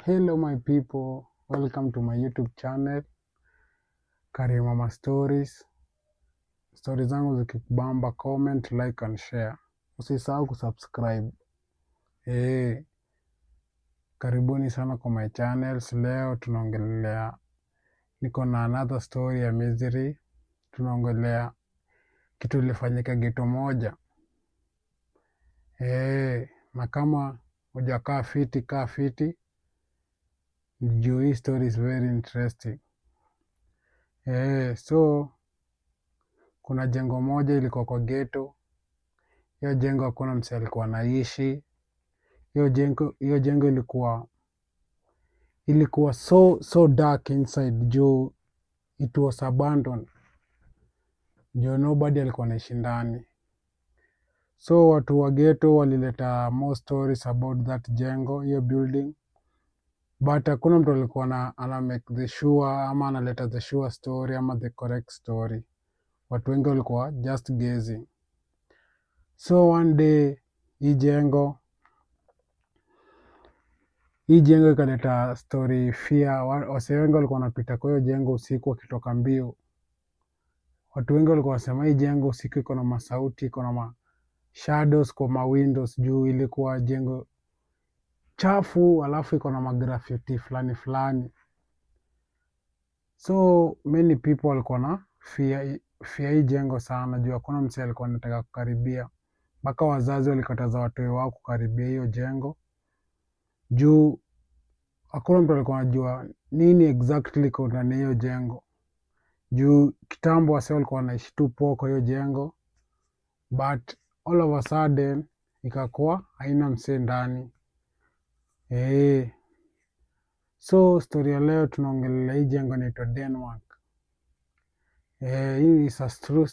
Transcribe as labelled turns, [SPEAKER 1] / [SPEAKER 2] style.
[SPEAKER 1] Hello my people, welcome to my YouTube channel Karimama Stories. Stories zangu zikikubamba, comment, like and share. Usisahau kusubscribe. Karibuni sana kwa my channels. Leo tunaongelea, niko na another story ya misery. Tunaongelea kitu ilifanyika ghetto moja. Na kama hujakaa fiti, kaa fiti. Juu hii story is very interesting. So kuna jengo moja ilikuwa kwa ghetto. Hiyo jengo hakuna msee alikuwa anaishi. Hiyo jengo ilikuwa so dark inside juu it was abandoned. Juu nobody alikuwa anaishi ndani. So watu wa ghetto walileta more stories about that jengo, hiyo building. But hakuna mtu alikuwa ana make the sure ama analeta the sure story ama the correct story. Watu wengi walikuwa just guessing. So one day hii jengo ikaleta story fear. Wasee wengi walikuwa wanapita kwa hiyo jengo usiku wakitoka mbio. Watu wengi walikuwa wanasema hii jengo usiku iko na masauti, iko na shadows kwa windows juu ilikuwa jengo chafu, alafu iko na graffiti fulani. So many people walikuwa na fear hii jengo sana juu hakuna msee alikuwa anataka kukaribia. Mpaka wazazi walikataza watoto wao kukaribia hiyo jengo. Juu hakuna mtu alikuwa anajua nini exactly iko ndani hiyo jengo. Juu kitambo wasee walikuwa wanaishi tu poa kwa hiyo jengo. But all of a sudden ikakuwa haina msee ndani. So story ya leo tunaongelea hii jengo inaitwa Denmark. Hii is a true